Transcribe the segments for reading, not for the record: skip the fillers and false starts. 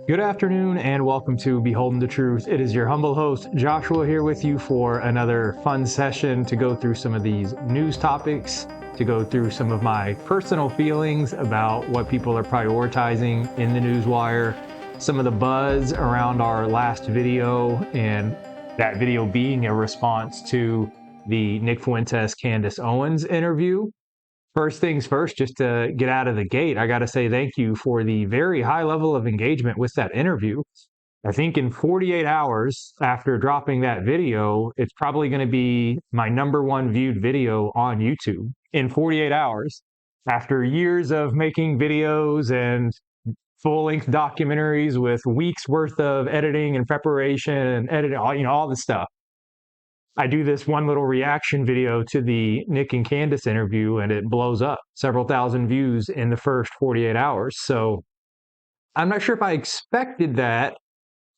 Good afternoon and welcome to Beholden To Truth. It is your humble host, Joshua, here with you for another fun session to go through some of these news topics, to go through some of my personal feelings about what people are prioritizing in the newswire, some of the buzz around our last video, and that video being a response to the Nick Fuentes-Candace Owens interview. First things first, just to get out of the gate, I got to say thank you for the very high level of engagement with that interview. I think in 48 hours after dropping that video, it's probably going to be my #1 viewed video on YouTube in 48 hours. After years of making videos and full-length documentaries with weeks worth of editing and preparation and editing, all this stuff. I do this one little reaction video to the Nick and Candace interview, and it blows up several thousand views in the first 48 hours. So I'm not sure if I expected that.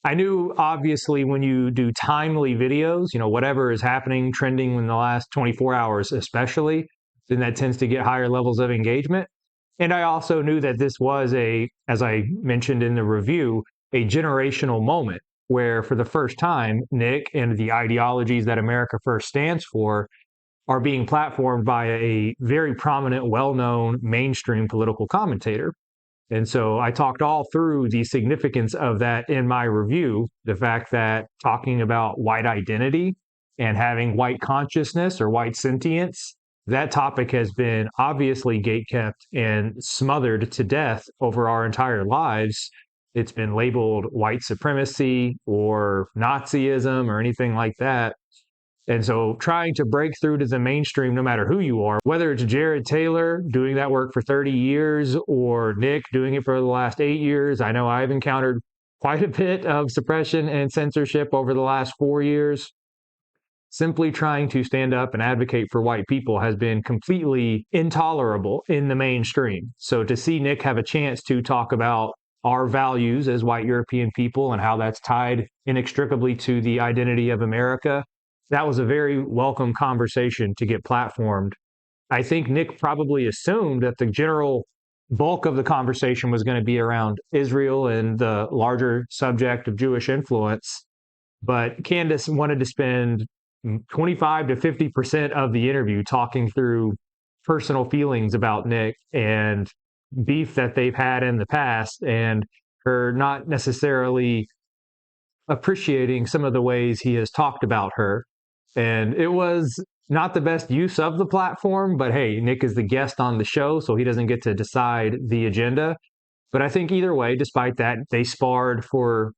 I knew, obviously, when you do timely videos, whatever is happening, trending in the last 24 hours especially, then that tends to get higher levels of engagement. And I also knew that this was as I mentioned in the review, a generational moment where for the first time, Nick and the ideologies that America First stands for are being platformed by a very prominent, well-known mainstream political commentator. And so I talked all through the significance of that in my review, the fact that talking about white identity and having white consciousness or white sentience, that topic has been obviously gatekept and smothered to death over our entire lives. It's been labeled white supremacy or Nazism or anything like that. And so trying to break through to the mainstream, no matter who you are, whether it's Jared Taylor doing that work for 30 years or Nick doing it for the last 8 years, I know I've encountered quite a bit of suppression and censorship over the last 4 years. Simply trying to stand up and advocate for white people has been completely intolerable in the mainstream. So to see Nick have a chance to talk about our values as white European people and how that's tied inextricably to the identity of America, that was a very welcome conversation to get platformed. I think Nick probably assumed that the general bulk of the conversation was going to be around Israel and the larger subject of Jewish influence. But Candace wanted to spend 25 to 50% of the interview talking through personal feelings about Nick and beef that they've had in the past, and her not necessarily appreciating some of the ways he has talked about her. And it was not the best use of the platform, but hey, Nick is the guest on the show, so he doesn't get to decide the agenda. But I think either way, despite that, they sparred for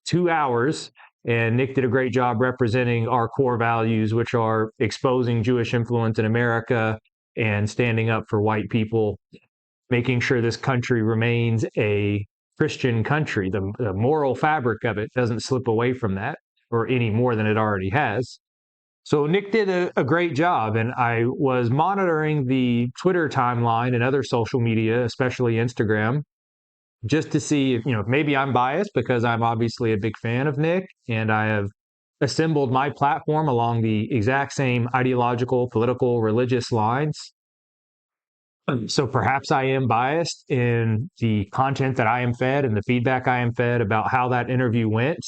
2 hours, and Nick did a great job representing our core values, which are exposing Jewish influence in America and standing up for white people, making sure this country remains a Christian country. The moral fabric of it doesn't slip away from that, or any more than it already has. So Nick did a great job, and I was monitoring the Twitter timeline and other social media, especially Instagram, just to see if, maybe I'm biased because I'm obviously a big fan of Nick, and I have assembled my platform along the exact same ideological, political, religious lines. So perhaps I am biased in the content that I am fed and the feedback I am fed about how that interview went.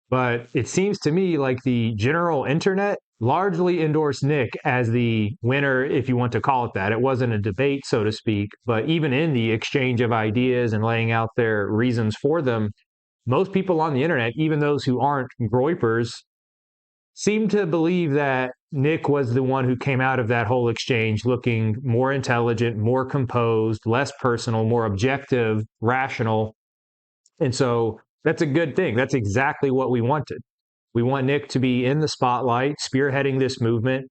But it seems to me like the general internet largely endorsed Nick as the winner, if you want to call it that. It wasn't a debate, so to speak, but even in the exchange of ideas and laying out their reasons for them, most people on the internet, even those who aren't groypers, seem to believe that Nick was the one who came out of that whole exchange looking more intelligent, more composed, less personal, more objective, rational. And so that's a good thing. That's exactly what we wanted. We want Nick to be in the spotlight, spearheading this movement,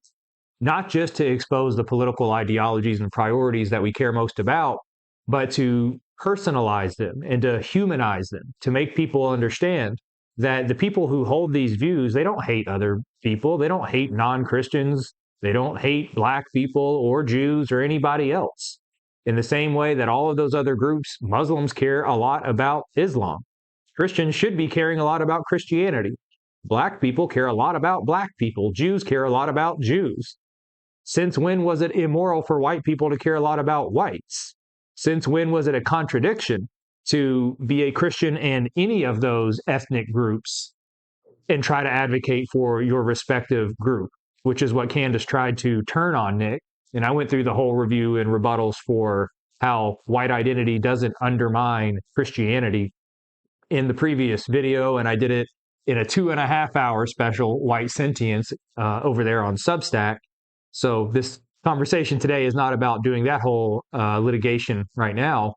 not just to expose the political ideologies and priorities that we care most about, but to personalize them and to humanize them, to make people understand that the people who hold these views, they don't hate other people. They don't hate non-Christians. They don't hate Black people or Jews or anybody else. In the same way that all of those other groups, Muslims care a lot about Islam. Christians should be caring a lot about Christianity. Black people care a lot about Black people. Jews care a lot about Jews. Since when was it immoral for white people to care a lot about whites? Since when was it a contradiction to be a Christian in any of those ethnic groups and try to advocate for your respective group, which is what Candace tried to turn on Nick. And I went through the whole review and rebuttals for how white identity doesn't undermine Christianity in the previous video, and I did it in a 2.5 hour special, White Sentience, over there on Substack. So this conversation today is not about doing that whole litigation right now,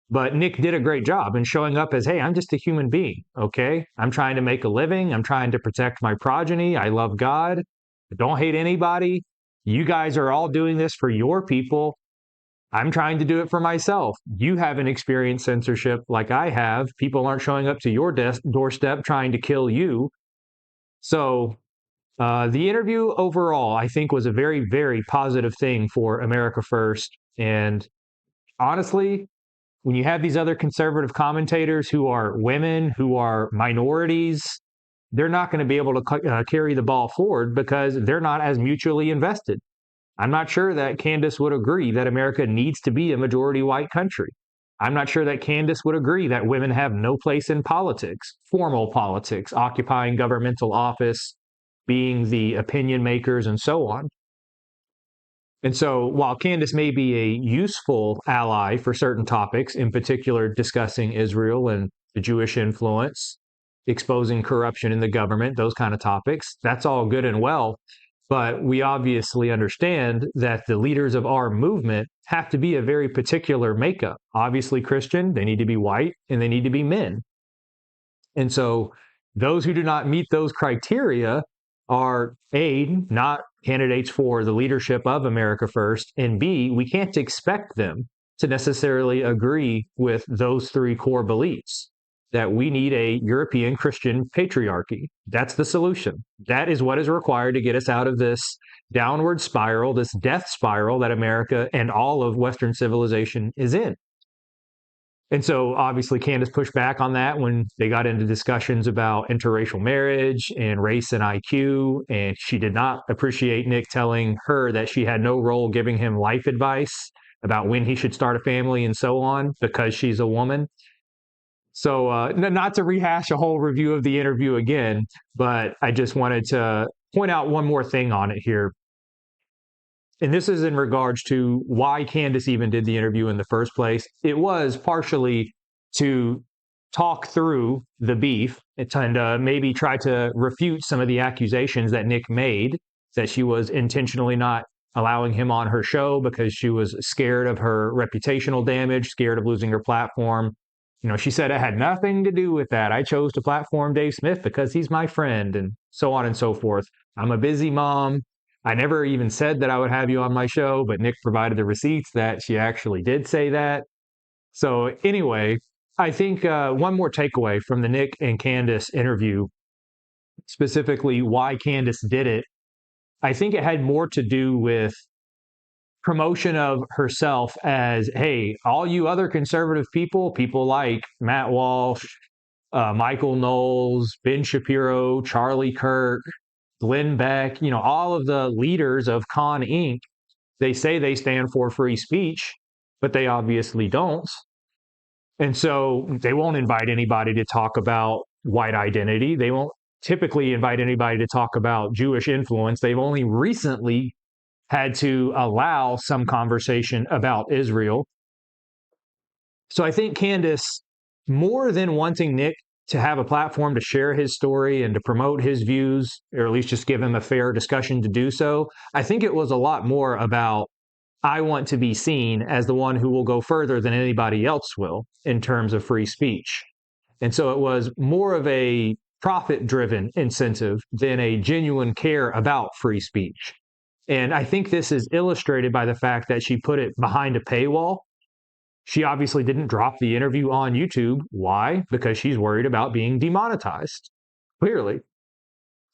but Nick did a great job in showing up as, hey, I'm just a human being, okay? I'm trying to make a living. I'm trying to protect my progeny. I love God. I don't hate anybody. You guys are all doing this for your people. I'm trying to do it for myself. You haven't experienced censorship like I have. People aren't showing up to your doorstep trying to kill you. So the interview overall, I think, was a very, very positive thing for America First. And honestly, when you have these other conservative commentators who are women, who are minorities, they're not going to be able to carry the ball forward because they're not as mutually invested. I'm not sure that Candace would agree that America needs to be a majority white country. I'm not sure that Candace would agree that women have no place in politics, formal politics, occupying governmental office, being the opinion makers, and so on. And so while Candace may be a useful ally for certain topics, in particular discussing Israel and the Jewish influence, exposing corruption in the government, those kind of topics, that's all good and well. But we obviously understand that the leaders of our movement have to be a very particular makeup. Obviously Christian, they need to be white, and they need to be men. And so those who do not meet those criteria are, A, not candidates for the leadership of America First, and B, we can't expect them to necessarily agree with those three core beliefs, that we need a European Christian patriarchy. That's the solution. That is what is required to get us out of this downward spiral, this death spiral that America and all of Western civilization is in. And so obviously Candace pushed back on that when they got into discussions about interracial marriage and race and IQ. And she did not appreciate Nick telling her that she had no role giving him life advice about when he should start a family and so on, because she's a woman. So not to rehash a whole review of the interview again, but I just wanted to point out one more thing on it here. And this is in regards to why Candace even did the interview in the first place. It was partially to talk through the beef and maybe try to refute some of the accusations that Nick made, that she was intentionally not allowing him on her show because she was scared of her reputational damage, scared of losing her platform. You know, she said it had nothing to do with that. I chose to platform Dave Smith because he's my friend, and so on and so forth. I'm a busy mom. I never even said that I would have you on my show, but Nick provided the receipts that she actually did say that. So anyway, I think one more takeaway from the Nick and Candace interview, specifically why Candace did it, I think it had more to do with promotion of herself as, hey, all you other conservative people like Matt Walsh, Michael Knowles, Ben Shapiro, Charlie Kirk, Glenn Beck, all of the leaders of Con Inc., they say they stand for free speech, but they obviously don't. And so they won't invite anybody to talk about white identity. They won't typically invite anybody to talk about Jewish influence. They've only recently had to allow some conversation about Israel. So I think Candace, more than wanting Nick to have a platform to share his story and to promote his views, or at least just give him a fair discussion to do so, I think it was a lot more about, I want to be seen as the one who will go further than anybody else will in terms of free speech. And so it was more of a profit-driven incentive than a genuine care about free speech. And I think this is illustrated by the fact that she put it behind a paywall. She obviously didn't drop the interview on YouTube. Why? Because she's worried about being demonetized, clearly.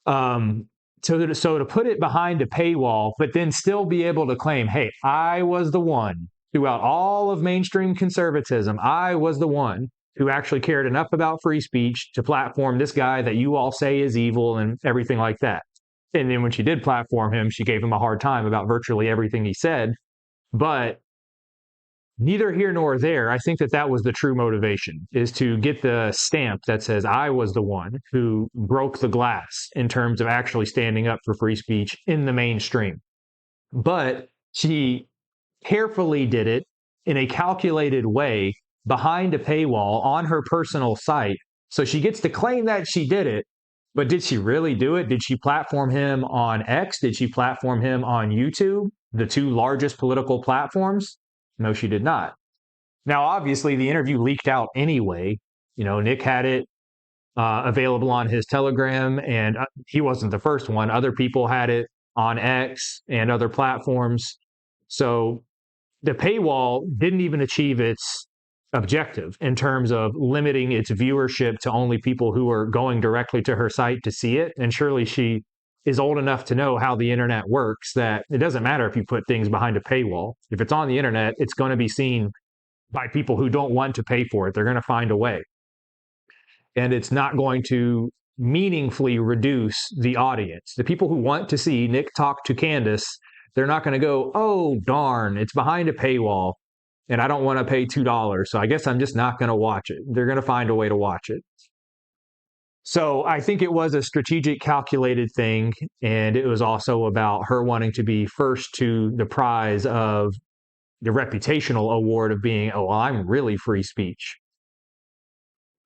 So to put it behind a paywall, but then still be able to claim, hey, I was the one throughout all of mainstream conservatism, I was the one who actually cared enough about free speech to platform this guy that you all say is evil and everything like that. And then when she did platform him, she gave him a hard time about virtually everything he said. But neither here nor there. I think that that was the true motivation, is to get the stamp that says I was the one who broke the glass in terms of actually standing up for free speech in the mainstream. But she carefully did it in a calculated way behind a paywall on her personal site. So she gets to claim that she did it, but did she really do it? Did she platform him on X? Did she platform him on YouTube, the two largest political platforms? No, she did not. Now, obviously, the interview leaked out anyway. Nick had it available on his Telegram, and he wasn't the first one. Other people had it on X and other platforms. So the paywall didn't even achieve its objective in terms of limiting its viewership to only people who are going directly to her site to see it. And surely she is old enough to know how the internet works, that it doesn't matter if you put things behind a paywall. If it's on the internet, it's going to be seen by people who don't want to pay for it. They're going to find a way. And it's not going to meaningfully reduce the audience. The people who want to see Nick talk to Candace, they're not going to go, oh, darn, it's behind a paywall and I don't want to pay $2. So I guess I'm just not going to watch it. They're going to find a way to watch it. So I think it was a strategic, calculated thing. And it was also about her wanting to be first to the prize of the reputational award of being, oh, well, I'm really free speech.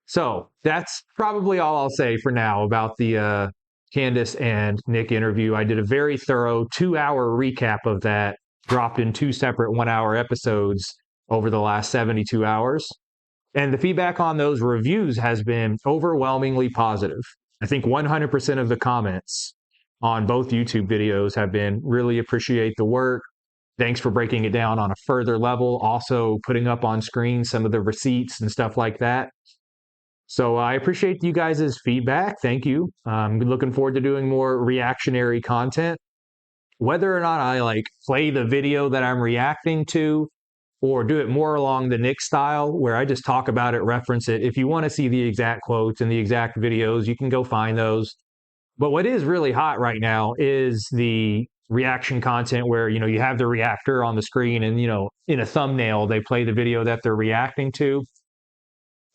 So that's probably all I'll say for now about the Candace and Nick interview. I did a very thorough 2-hour recap of that, dropped in 2 separate 1-hour episodes over the last 72 hours. And the feedback on those reviews has been overwhelmingly positive. I think 100% of the comments on both YouTube videos have been really appreciate the work. Thanks for breaking it down on a further level. Also putting up on screen some of the receipts and stuff like that. So I appreciate you guys' feedback. Thank you. I'm looking forward to doing more reactionary content. Whether or not I play the video that I'm reacting to, or do it more along the Nick style where I just talk about it, reference it. If you want to see the exact quotes and the exact videos, you can go find those. But what is really hot right now is the reaction content where, you have the reactor on the screen and, in a thumbnail, they play the video that they're reacting to.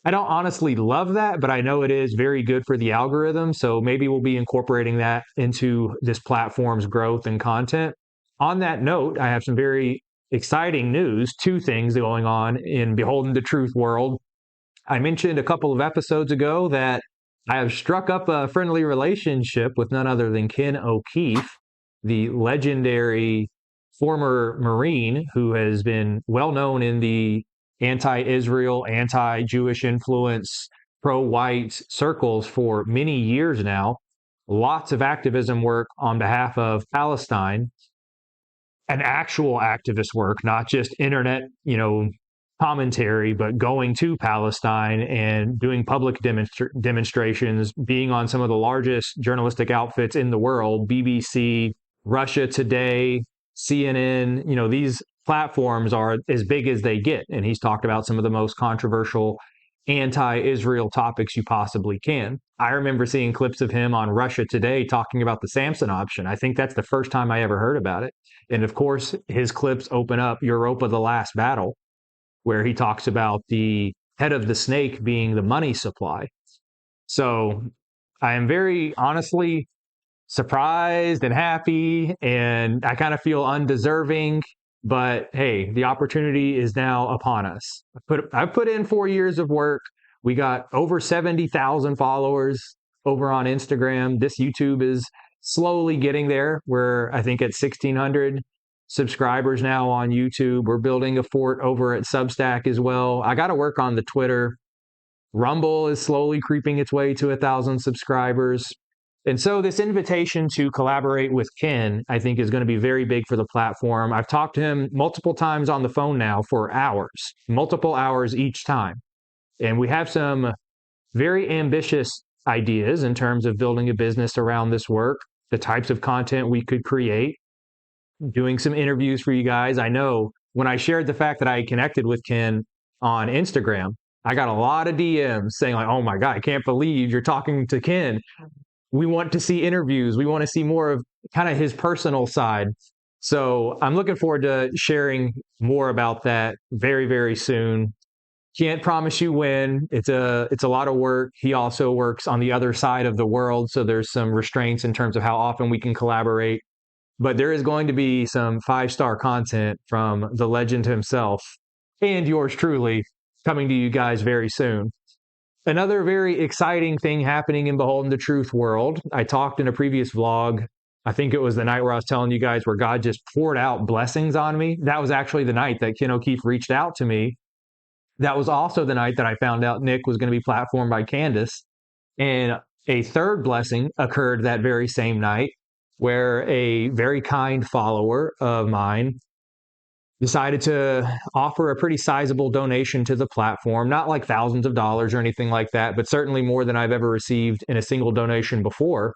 I don't honestly love that, but I know it is very good for the algorithm. So maybe we'll be incorporating that into this platform's growth and content. On that note, I have some very exciting news, 2 things going on in Beholden To Truth world. I mentioned a couple of episodes ago that I have struck up a friendly relationship with none other than Ken O'Keefe, the legendary former Marine who has been well known in the anti-Israel, anti-Jewish influence, pro-white circles for many years now. Lots of activism work on behalf of Palestine, an actual activist work, not just internet, commentary, but going to Palestine and doing public demonstrations, being on some of the largest journalistic outfits in the world, BBC, Russia Today, CNN. These platforms are as big as they get. And he's talked about some of the most controversial anti-Israel topics you possibly can. I remember seeing clips of him on Russia Today talking about the Samson option. I think that's the first time I ever heard about it. And of course, his clips open up Europa, the Last Battle, where he talks about the head of the snake being the money supply. So I am very honestly surprised and happy, and I kind of feel undeserving. But hey, the opportunity is now upon us. I've put in 4 years of work. We got over 70,000 followers over on Instagram. This YouTube is slowly getting there. We're, I think, at 1,600 subscribers now on YouTube. We're building a fort over at Substack as well. I got to work on the Twitter. Rumble is slowly creeping its way to 1,000 subscribers. And so this invitation to collaborate with Ken, I think, is going to be very big for the platform. I've talked to him multiple times on the phone now for hours, multiple hours each time. And we have some very ambitious ideas in terms of building a business around this work, the types of content we could create, doing some interviews for you guys. I know when I shared the fact that I connected with Ken on Instagram, I got a lot of DMs saying oh my God, I can't believe you're talking to Ken. We want to see interviews. We want to see more of kind of his personal side. So I'm looking forward to sharing more about that very, very soon. Can't promise you when. It's a lot of work. He also works on the other side of the world, so there's some restraints in terms of how often we can collaborate. But there is going to be some 5-star content from the legend himself and yours truly coming to you guys very soon. Another very exciting thing happening in Beholden to Truth world. I talked in a previous vlog. I think it was the night where I was telling you guys where God just poured out blessings on me. That was actually the night that Ken O'Keefe reached out to me. That was also the night that I found out Nick was going to be platformed by Candace. And a third blessing occurred that very same night where a very kind follower of mine decided to offer a pretty sizable donation to the platform, not like thousands of dollars or anything like that, but certainly more than I've ever received in a single donation before.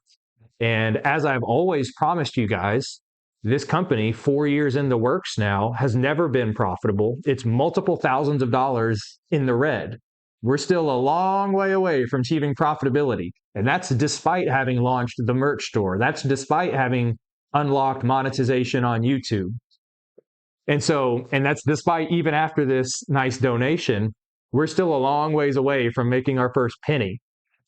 And as I've always promised you guys, this company, 4 years in the works now, has never been profitable. It's multiple thousands of dollars in the red. We're still a long way away from achieving profitability. And that's despite having launched the merch store. That's despite having unlocked monetization on YouTube. And that's despite even after this nice donation, we're still a long ways away from making our first penny.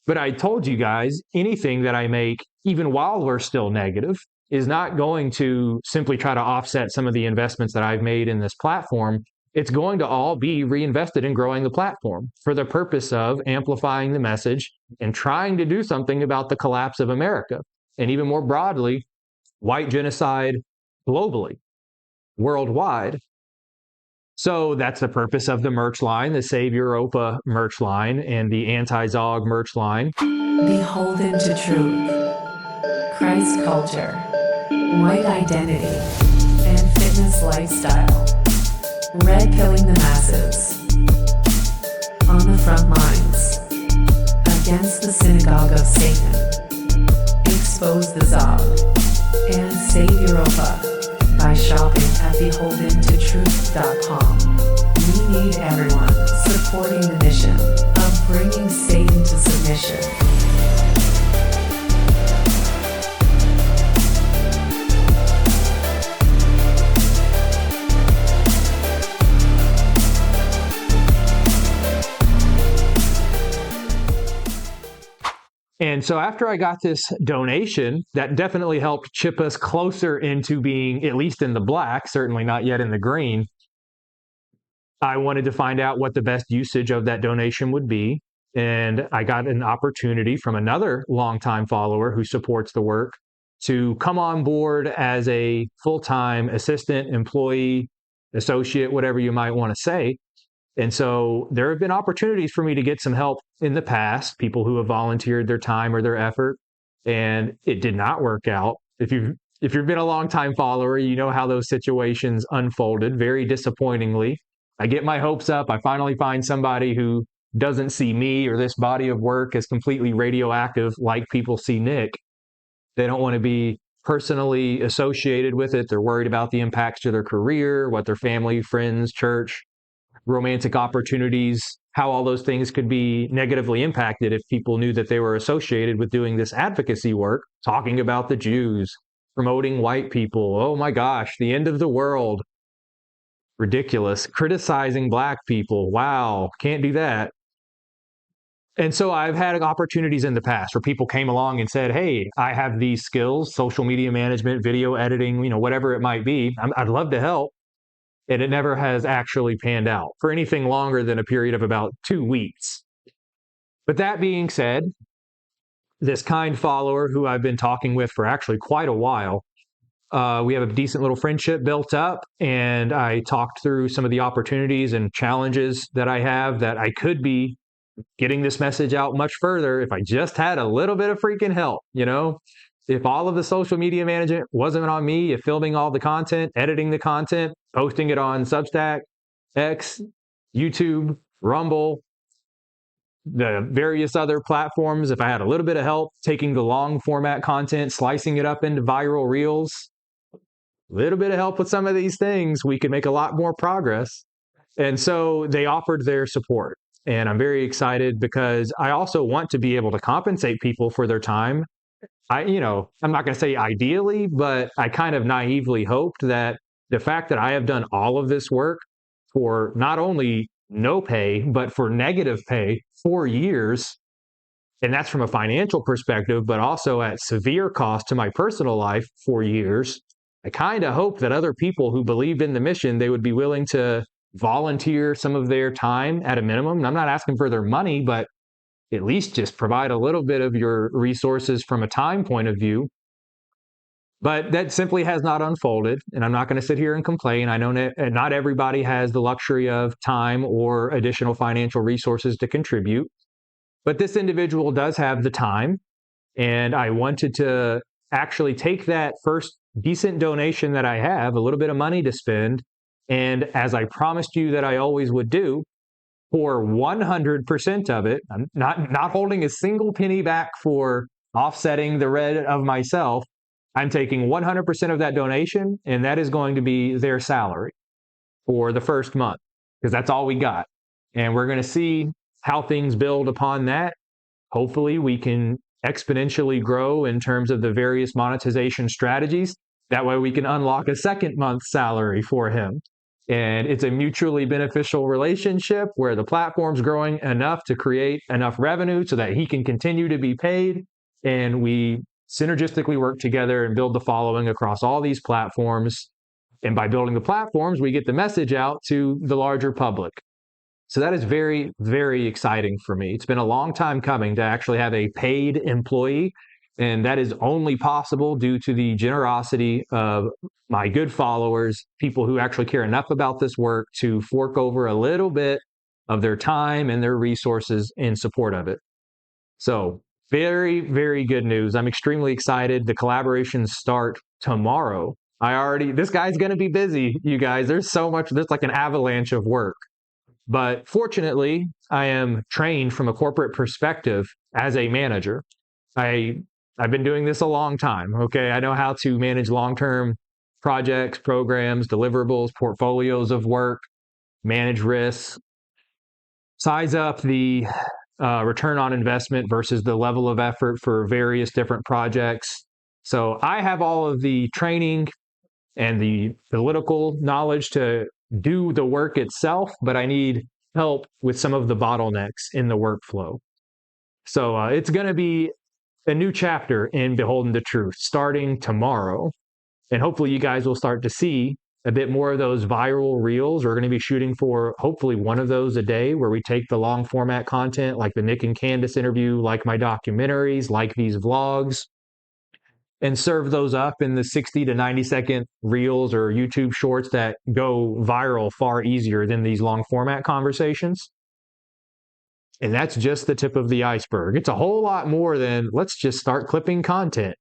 But I told you guys, anything that I make, even while we're still negative, is not going to simply try to offset some of the investments that I've made in this platform. It's going to all be reinvested in growing the platform for the purpose of amplifying the message and trying to do something about the collapse of America. And even more broadly, white genocide globally, worldwide. So that's the purpose of the merch line, the Save Europa merch line and the Anti-Zog merch line. Beholden to Truth, Christ culture, white identity, and fitness lifestyle. Red pilling the masses. On the front lines. Against the synagogue of Satan. Expose the Zog. And save Europa by shopping at beholdentotruth.com. We need everyone supporting the mission of bringing Satan to submission. And so after I got this donation, that definitely helped chip us closer into being at least in the black, certainly not yet in the green. I wanted to find out what the best usage of that donation would be. And I got an opportunity from another longtime follower who supports the work to come on board as a full-time assistant, employee, associate, whatever you might want to say. And so there have been opportunities for me to get some help in the past, people who have volunteered their time or their effort, and it did not work out. If you've been a long-time follower, you know how those situations unfolded very disappointingly. I get my hopes up. I finally find somebody who doesn't see me or this body of work as completely radioactive like people see Nick. They don't want to be personally associated with it. They're worried about the impacts to their career, what their family, friends, church, romantic opportunities, how all those things could be negatively impacted if people knew that they were associated with doing this advocacy work, talking about the Jews, promoting white people. Oh my gosh, the end of the world. Ridiculous. Criticizing black people. Wow, can't do that. And so I've had opportunities in the past where people came along and said, hey, I have these skills, social media management, video editing, whatever it might be. I'd love to help. And it never has actually panned out for anything longer than a period of about 2 weeks. But that being said, this kind follower who I've been talking with for actually quite a while, we have a decent little friendship built up, and I talked through some of the opportunities and challenges that I have that I could be getting this message out much further if I just had a little bit of freaking help, If all of the social media management wasn't on me, if filming all the content, editing the content, posting it on Substack, X, YouTube, Rumble, the various other platforms, if I had a little bit of help taking the long format content, slicing it up into viral reels, a little bit of help with some of these things, we could make a lot more progress. And so they offered their support. And I'm very excited because I also want to be able to compensate people for their time I'm not going to say ideally, but I kind of naively hoped that the fact that I have done all of this work for not only no pay, but for negative pay 4 years, and that's from a financial perspective, but also at severe cost to my personal life 4 years. I kind of hope that other people who believed in the mission, they would be willing to volunteer some of their time at a minimum. And I'm not asking for their money, but at least just provide a little bit of your resources from a time point of view. But that simply has not unfolded. And I'm not going to sit here and complain. I know not everybody has the luxury of time or additional financial resources to contribute. But this individual does have the time. And I wanted to actually take that first decent donation that I have, a little bit of money to spend. And as I promised you that I always would do, for 100% of it, I'm not holding a single penny back for offsetting the red of myself. I'm taking 100% of that donation, and that is going to be their salary for the first month, because that's all we got. And we're going to see how things build upon that. Hopefully, we can exponentially grow in terms of the various monetization strategies. That way, we can unlock a second month's salary for him. And it's a mutually beneficial relationship where the platform's growing enough to create enough revenue so that he can continue to be paid. And we synergistically work together and build the following across all these platforms. And by building the platforms, we get the message out to the larger public. So that is very, very exciting for me. It's been a long time coming to actually have a paid employee. And that is only possible due to the generosity of my good followers, people who actually care enough about this work to fork over a little bit of their time and their resources in support of it. So very, very good news. I'm extremely excited. The collaborations start tomorrow. This guy's going to be busy, you guys. There's like an avalanche of work. But fortunately, I am trained from a corporate perspective as a manager. I've been doing this a long time, okay? I know how to manage long-term projects, programs, deliverables, portfolios of work, manage risks, size up the return on investment versus the level of effort for various different projects. So I have all of the training and the political knowledge to do the work itself, but I need help with some of the bottlenecks in the workflow. So it's going to be a new chapter in Beholden to Truth starting tomorrow. And hopefully you guys will start to see a bit more of those viral reels. We're going to be shooting for hopefully one of those a day where we take the long format content like the Nick and Candace interview, like my documentaries, like these vlogs, and serve those up in the 60 to 90-second reels or YouTube shorts that go viral far easier than these long format conversations. And that's just the tip of the iceberg. It's a whole lot more than let's just start clipping content.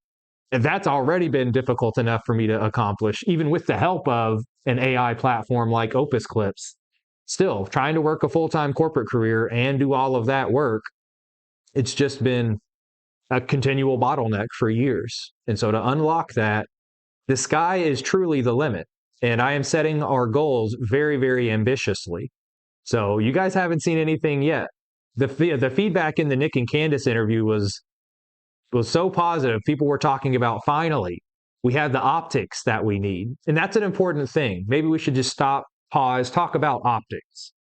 And that's already been difficult enough for me to accomplish, even with the help of an AI platform like Opus Clips. Still, trying to work a full-time corporate career and do all of that work, it's just been a continual bottleneck for years. And so to unlock that, the sky is truly the limit. And I am setting our goals very, very ambitiously. So you guys haven't seen anything yet. The feedback in the Nick and Candace interview was so positive. People were talking about, finally, we have the optics that we need. And that's an important thing. Maybe we should just stop, pause, talk about optics.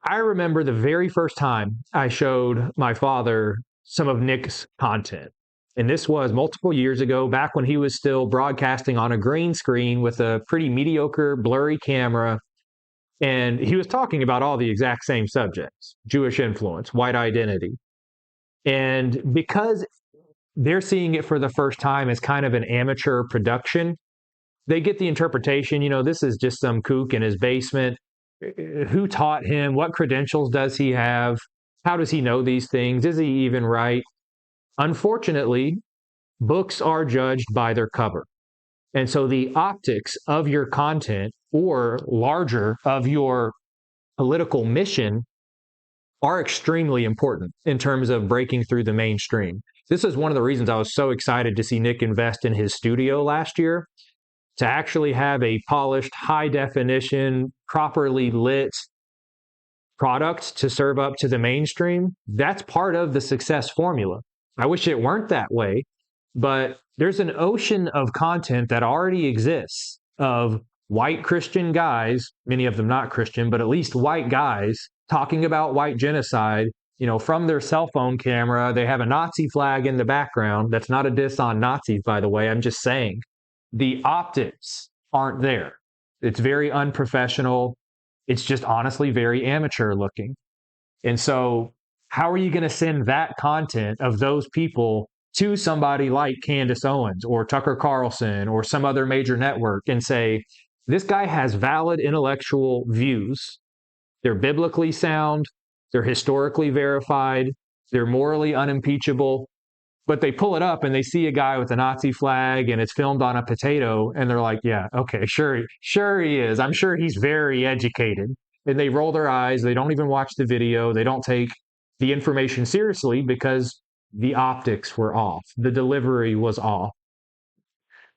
I remember the very first time I showed my father some of Nick's content. And this was multiple years ago, back when he was still broadcasting on a green screen with a pretty mediocre, blurry camera. And he was talking about all the exact same subjects: Jewish influence, white identity. And because they're seeing it for the first time as kind of an amateur production, they get the interpretation, this is just some kook in his basement. Who taught him? What credentials does he have? How does he know these things? Is he even right? Unfortunately, books are judged by their cover. And so the optics of your content, or larger, of your political mission, are extremely important in terms of breaking through the mainstream. This is one of the reasons I was so excited to see Nick invest in his studio last year, to actually have a polished, high definition, properly lit product to serve up to the mainstream. That's part of the success formula. I wish it weren't that way, but there's an ocean of content that already exists of white Christian guys, many of them not Christian, but at least white guys talking about white genocide, from their cell phone camera. They have a Nazi flag in the background. That's not a diss on Nazis, by the way. I'm just saying the optics aren't there. It's very unprofessional. It's just honestly very amateur looking. And so, how are you going to send that content of those people to somebody like Candace Owens or Tucker Carlson or some other major network and say, this guy has valid intellectual views? They're biblically sound, they're historically verified, they're morally unimpeachable. But they pull it up and they see a guy with a Nazi flag and it's filmed on a potato, and they're like, yeah, okay, sure he is. I'm sure he's very educated. And they roll their eyes. They don't even watch the video. They don't take the information seriously because the optics were off. The delivery was off.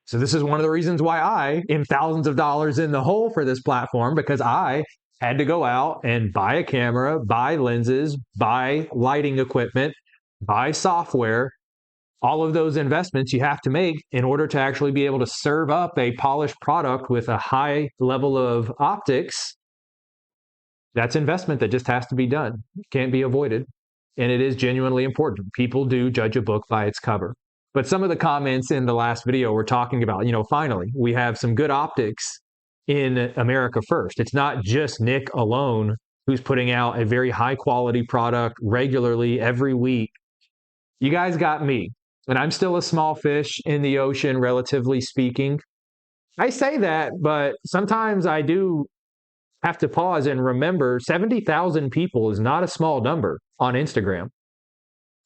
So this is one of the reasons why I am thousands of dollars in the hole for this platform, because I had to go out and buy a camera, buy lenses, buy lighting equipment, buy software. All of those investments you have to make in order to actually be able to serve up a polished product with a high level of optics. That's investment that just has to be done. Can't be avoided. And it is genuinely important. People do judge a book by its cover. But some of the comments in the last video were talking about, finally, we have some good optics in America first. It's not just Nick alone who's putting out a very high quality product regularly every week. You guys got me. And I'm still a small fish in the ocean, relatively speaking. I say that, but sometimes I do have to pause and remember 70,000 people is not a small number on Instagram.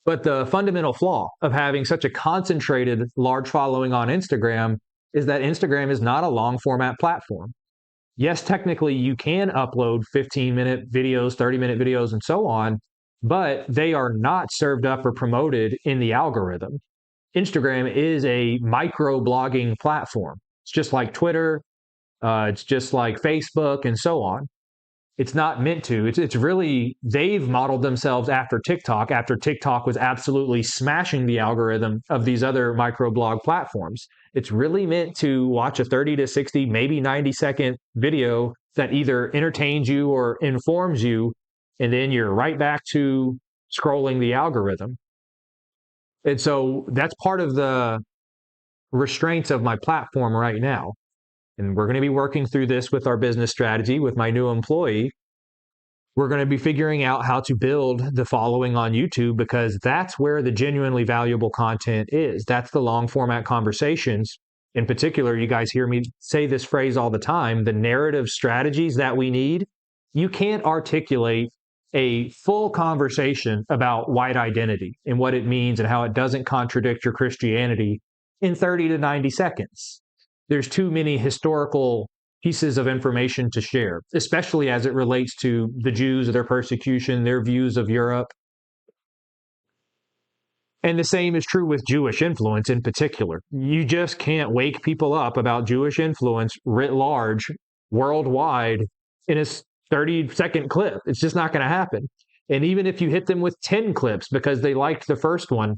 But the fundamental flaw of having such a concentrated large following on Instagram is that Instagram is not a long format platform. Yes, technically you can upload 15-minute videos, 30-minute videos, and so on, but they are not served up or promoted in the algorithm. Instagram is a micro blogging platform. It's just like Twitter. It's just like Facebook and so on. It's not meant to. It's really, they've modeled themselves after TikTok was absolutely smashing the algorithm of these other microblog platforms. It's really meant to watch a 30 to 60, maybe 90-second video that either entertains you or informs you, and then you're right back to scrolling the algorithm. And so that's part of the restraints of my platform right now. And we're going to be working through this with our business strategy with my new employee. We're going to be figuring out how to build the following on YouTube, because that's where the genuinely valuable content is. That's the long format conversations. In particular, you guys hear me say this phrase all the time, the narrative strategies that we need. You can't articulate a full conversation about white identity and what it means and how it doesn't contradict your Christianity in 30 to 90 seconds. There's too many historical pieces of information to share, especially as it relates to the Jews, their persecution, their views of Europe. And the same is true with Jewish influence in particular. You just can't wake people up about Jewish influence writ large, worldwide, in a 30-second clip. It's just not going to happen. And even if you hit them with 10 clips because they liked the first one,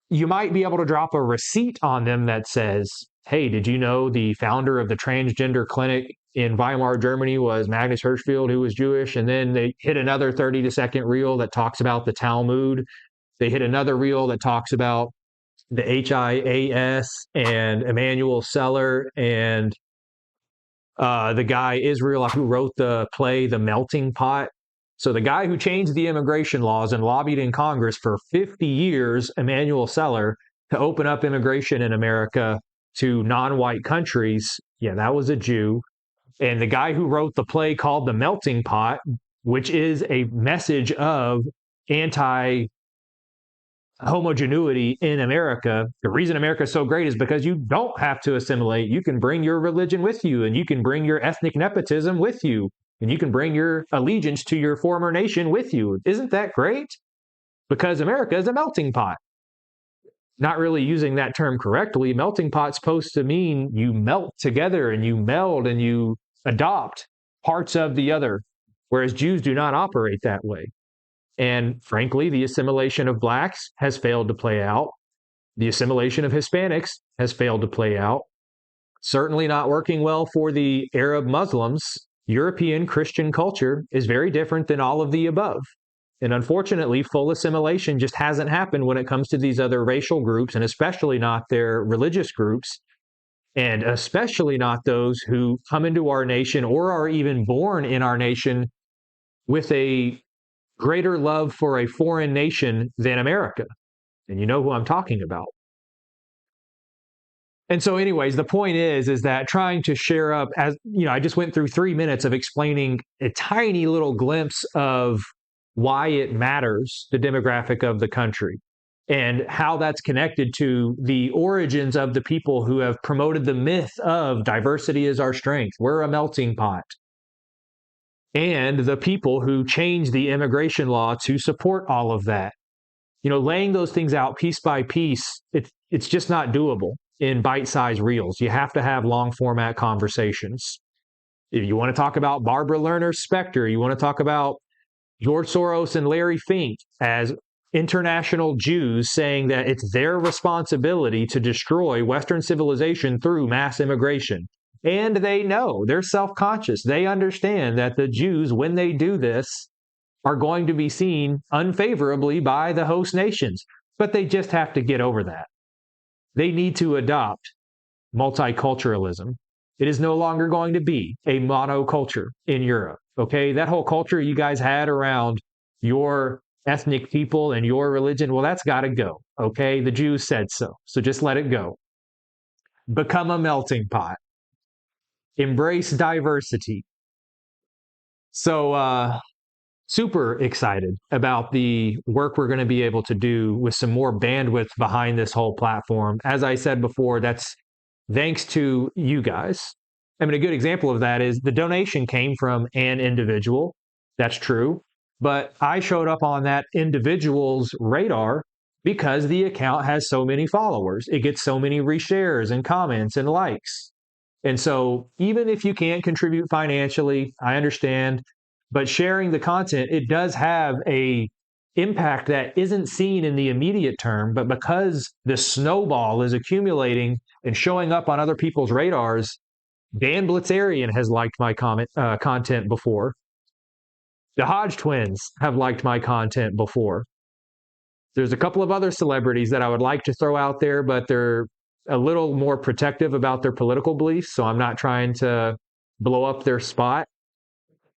you might be able to drop a receipt on them that says, hey, did you know the founder of the transgender clinic in Weimar, Germany was Magnus Hirschfeld, who was Jewish? And then they hit another 30-second reel that talks about the Talmud. They hit another reel that talks about the HIAS and Emmanuel Seller and the guy Israel who wrote the play The Melting Pot. So the guy who changed the immigration laws and lobbied in Congress for 50 years, Emmanuel Seller, to open up immigration in America to non-white countries, yeah, that was a Jew. And the guy who wrote the play called The Melting Pot, which is a message of anti-homogeneity in America. The reason America is so great is because you don't have to assimilate. You can bring your religion with you, and you can bring your ethnic nepotism with you, and you can bring your allegiance to your former nation with you. Isn't that great? Because America is a melting pot. Not really using that term correctly. Melting pot's supposed to mean you melt together and you meld and you adopt parts of the other, whereas Jews do not operate that way. And frankly, the assimilation of blacks has failed to play out. The assimilation of Hispanics has failed to play out. Certainly not working well for the Arab Muslims. European Christian culture is very different than all of the above. And unfortunately, full assimilation just hasn't happened when it comes to these other racial groups, and especially not their religious groups, and especially not those who come into our nation or are even born in our nation with a greater love for a foreign nation than America. And you know who I'm talking about. And so anyways, the point is that trying to share up, as you know, I just went through 3 minutes of explaining a tiny little glimpse of why it matters, the demographic of the country, and how that's connected to the origins of the people who have promoted the myth of diversity is our strength. We're a melting pot. And the people who changed the immigration law to support all of that. You know, laying those things out piece by piece, it's just not doable in bite-sized reels. You have to have long format conversations. If you want to talk about Barbara Lerner's Spectre, you want to talk about George Soros and Larry Fink as international Jews saying that it's their responsibility to destroy Western civilization through mass immigration. And they know, they're self-conscious. They understand that the Jews, when they do this, are going to be seen unfavorably by the host nations. But they just have to get over that. They need to adopt multiculturalism. It is no longer going to be a monoculture in Europe, okay? That whole culture you guys had around your ethnic people and your religion, well, that's got to go, okay? The Jews said so, so just let it go. Become a melting pot. Embrace diversity. So, super excited about the work we're going to be able to do with some more bandwidth behind this whole platform. As I said before, that's thanks to you guys. I mean, a good example of that is the donation came from an individual. That's true. But I showed up on that individual's radar because the account has so many followers. It gets so many reshares and comments and likes. And so even if you can't contribute financially, I understand. But sharing the content, it does have a impact that isn't seen in the immediate term, but because the snowball is accumulating and showing up on other people's radars, Dan Blitzarian has liked my content before. The Hodge twins have liked my content before. There's a couple of other celebrities that I would like to throw out there, but they're a little more protective about their political beliefs, so I'm not trying to blow up their spot.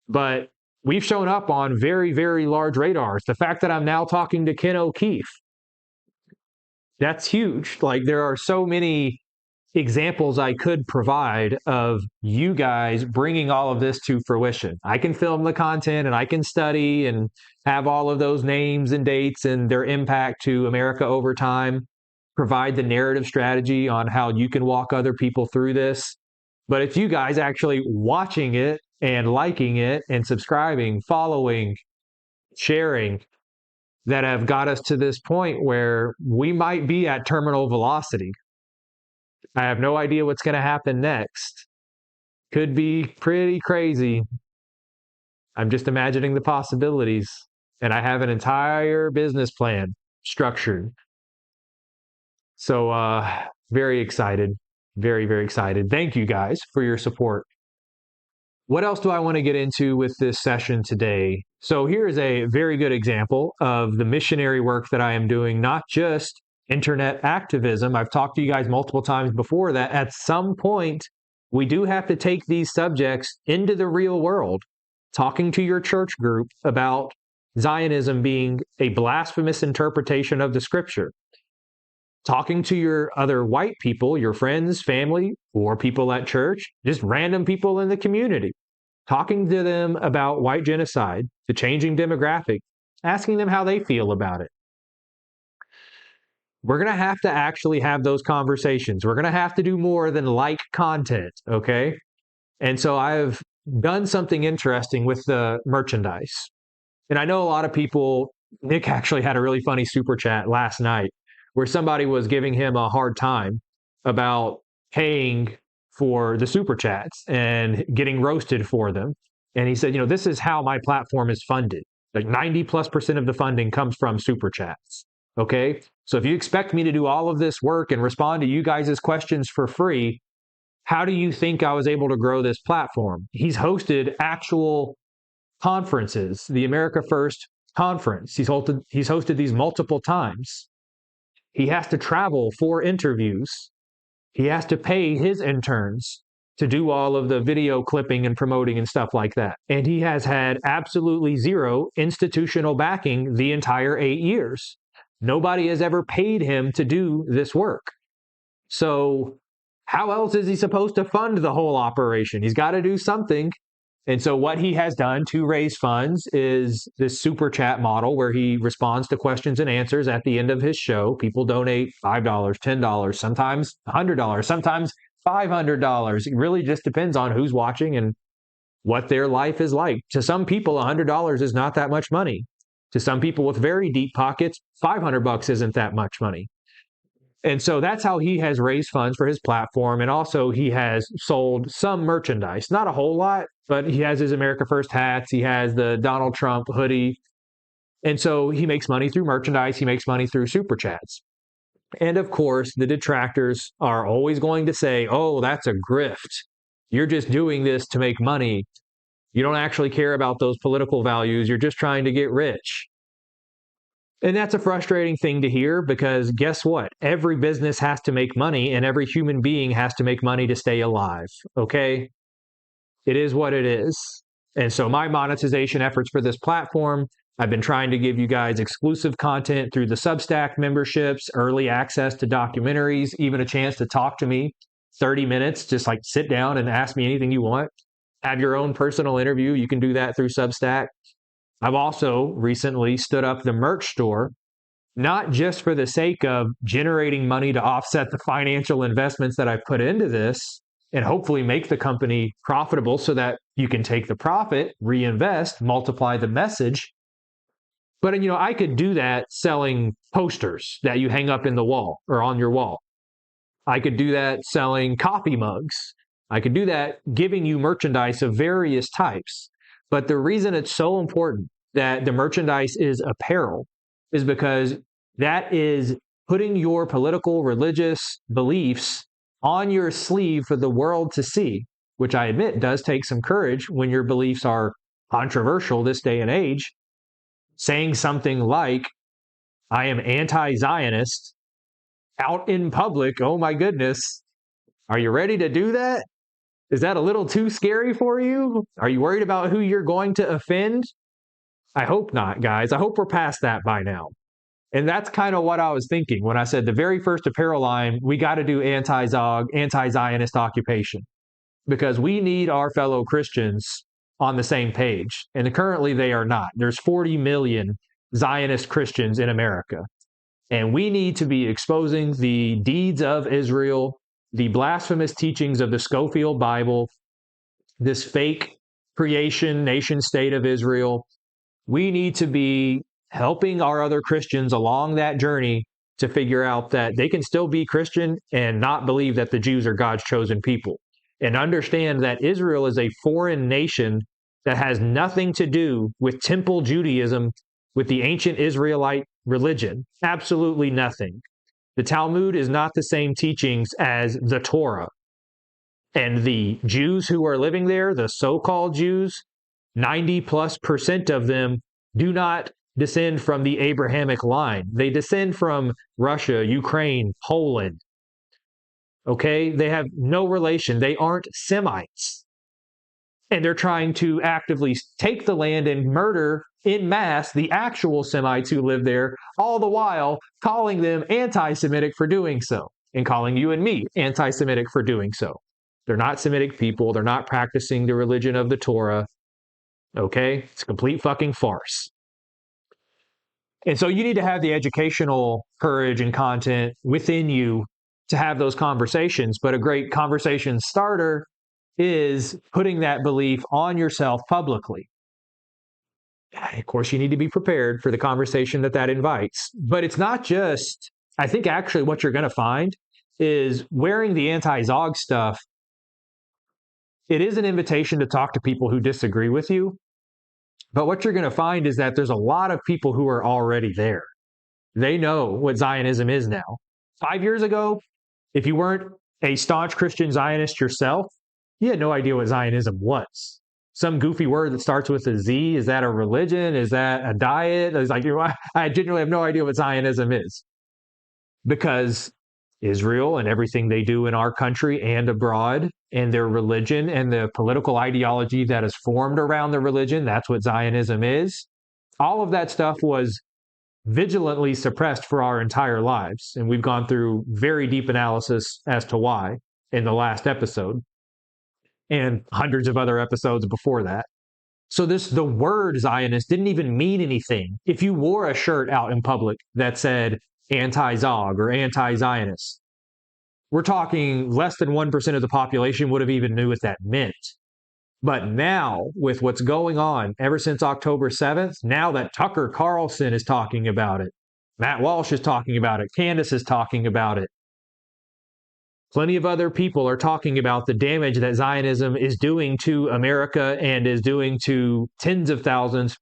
But we've shown up on very, very large radars. The fact that I'm now talking to Ken O'Keefe, that's huge. Like, there are so many examples I could provide of you guys bringing all of this to fruition. I can film the content and I can study and have all of those names and dates and their impact to America over time, provide the narrative strategy on how you can walk other people through this. But it's you guys actually watching it and liking it and subscribing, following, sharing that have got us to this point where we might be at terminal velocity. I have no idea what's going to happen next. Could be pretty crazy. I'm just imagining the possibilities. And I have an entire business plan structured. So, very excited. Very, very excited. Thank you guys for your support. What else do I want to get into with this session today? So here is a very good example of the missionary work that I am doing, not just internet activism. I've talked to you guys multiple times before that at some point, we do have to take these subjects into the real world, talking to your church group about Zionism being a blasphemous interpretation of the scripture, talking to your other white people, your friends, family, or people at church, just random people in the community, talking to them about white genocide, the changing demographic, asking them how they feel about it. We're going to have to actually have those conversations. We're going to have to do more than like content, okay? And so I've done something interesting with the merchandise. And I know a lot of people, Nick actually had a really funny super chat last night where somebody was giving him a hard time about paying for the super chats and getting roasted for them. And he said, you know, this is how my platform is funded. Like 90+% of the funding comes from super chats. Okay. So if you expect me to do all of this work and respond to you guys' questions for free, how do you think I was able to grow this platform? He's hosted actual conferences, the America First conference. He's hosted these multiple times. He has to travel for interviews. He has to pay his interns to do all of the video clipping and promoting and stuff like that. And he has had absolutely zero institutional backing the entire 8 years. Nobody has ever paid him to do this work. So how else is he supposed to fund the whole operation? He's got to do something. And so what he has done to raise funds is this super chat model where he responds to questions and answers at the end of his show. People donate $5, $10, sometimes $100, sometimes $500. It really just depends on who's watching and what their life is like. To some people, $100 is not that much money. To some people with very deep pockets, $500 isn't that much money. And so that's how he has raised funds for his platform. And also he has sold some merchandise, not a whole lot, but he has his America First hats. He has the Donald Trump hoodie. And so he makes money through merchandise. He makes money through super chats. And of course, the detractors are always going to say, oh, that's a grift. You're just doing this to make money. You don't actually care about those political values. You're just trying to get rich. And that's a frustrating thing to hear because guess what? Every business has to make money and every human being has to make money to stay alive. Okay? It is what it is. And so my monetization efforts for this platform, I've been trying to give you guys exclusive content through the Substack memberships, early access to documentaries, even a chance to talk to me 30 minutes, just like sit down and ask me anything you want. Have your own personal interview. You can do that through Substack. I've also recently stood up the merch store, not just for the sake of generating money to offset the financial investments that I've put into this and hopefully make the company profitable so that you can take the profit, reinvest, multiply the message. But, I could do that selling posters that you hang up in the wall or on your wall. I could do that selling coffee mugs. I could do that giving you merchandise of various types. But the reason it's so important that the merchandise is apparel is because that is putting your political, religious beliefs on your sleeve for the world to see, which I admit does take some courage when your beliefs are controversial this day and age. Saying something like, I am anti-Zionist out in public, oh my goodness, are you ready to do that? Is that a little too scary for you? Are you worried about who you're going to offend? I hope not, guys. I hope we're past that by now. And that's kind of what I was thinking when I said the very first apparel line, we got to do anti-Zionist occupation because we need our fellow Christians on the same page. And currently they are not. There's 40 million Zionist Christians in America. And we need to be exposing the deeds of Israel, the blasphemous teachings of the Scofield Bible, this fake creation nation state of Israel. We need to be helping our other Christians along that journey to figure out that they can still be Christian and not believe that the Jews are God's chosen people. And understand that Israel is a foreign nation that has nothing to do with temple Judaism, with the ancient Israelite religion. Absolutely nothing. The Talmud is not the same teachings as the Torah. And the Jews who are living there, the so-called Jews, 90+% of them do not descend from the Abrahamic line. They descend from Russia, Ukraine, Poland. Okay? They have no relation. They aren't Semites. And they're trying to actively take the land and murder en masse the actual Semites who live there, all the while calling them anti-Semitic for doing so, and calling you and me anti-Semitic for doing so. They're not Semitic people. They're not practicing the religion of the Torah. Okay? It's a complete fucking farce. And so you need to have the educational courage and content within you to have those conversations. But a great conversation starter is putting that belief on yourself publicly. Of course, you need to be prepared for the conversation that invites. But it's not just, I think actually what you're going to find is wearing the anti-Zog stuff. It is an invitation to talk to people who disagree with you. But what you're going to find is that there's a lot of people who are already there. They know what Zionism is now. 5 years ago, if you weren't a staunch Christian Zionist yourself, you had no idea what Zionism was. Some goofy word that starts with a Z. Is that a religion? Is that a diet? It's like, I genuinely have no idea what Zionism is. Because Israel and everything they do in our country and abroad, and their religion and the political ideology that is formed around the religion, that's what Zionism is. All of that stuff was vigilantly suppressed for our entire lives. And we've gone through very deep analysis as to why in the last episode and hundreds of other episodes before that. So the word Zionist didn't even mean anything. If you wore a shirt out in public that said anti-Zog or anti-Zionist, we're talking less than 1% of the population would have even knew what that meant. But now, with what's going on ever since October 7th, now that Tucker Carlson is talking about it, Matt Walsh is talking about it, Candace is talking about it, plenty of other people are talking about the damage that Zionism is doing to America and is doing to tens of thousands,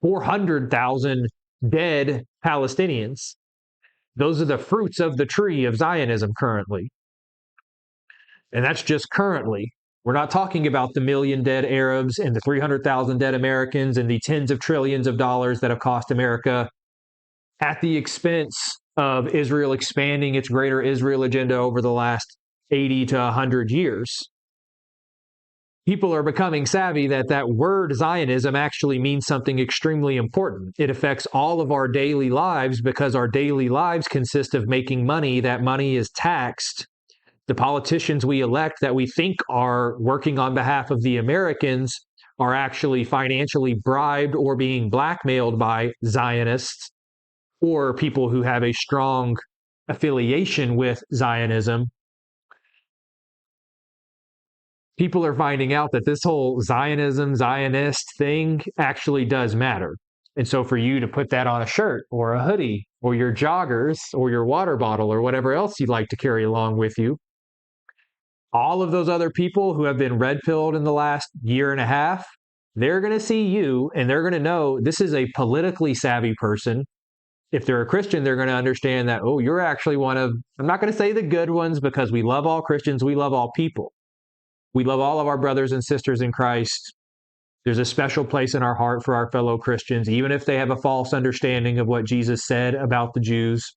400,000 dead Palestinians. Those are the fruits of the tree of Zionism currently. And that's just currently. We're not talking about the million dead Arabs and the 300,000 dead Americans and the tens of trillions of dollars that have cost America at the expense of Israel expanding its greater Israel agenda over the last 80 to 100 years. People are becoming savvy that word Zionism actually means something extremely important. It affects all of our daily lives because our daily lives consist of making money. That money is taxed. The politicians we elect that we think are working on behalf of the Americans are actually financially bribed or being blackmailed by Zionists or people who have a strong affiliation with Zionism. People are finding out that this whole Zionism, Zionist thing actually does matter. And so for you to put that on a shirt or a hoodie or your joggers or your water bottle or whatever else you'd like to carry along with you, all of those other people who have been red-pilled in the last year and a half, they're going to see you and they're going to know this is a politically savvy person. If they're a Christian, they're going to understand that, oh, you're actually one of, I'm not going to say the good ones because we love all Christians, we love all people. We love all of our brothers and sisters in Christ. There's a special place in our heart for our fellow Christians, even if they have a false understanding of what Jesus said about the Jews.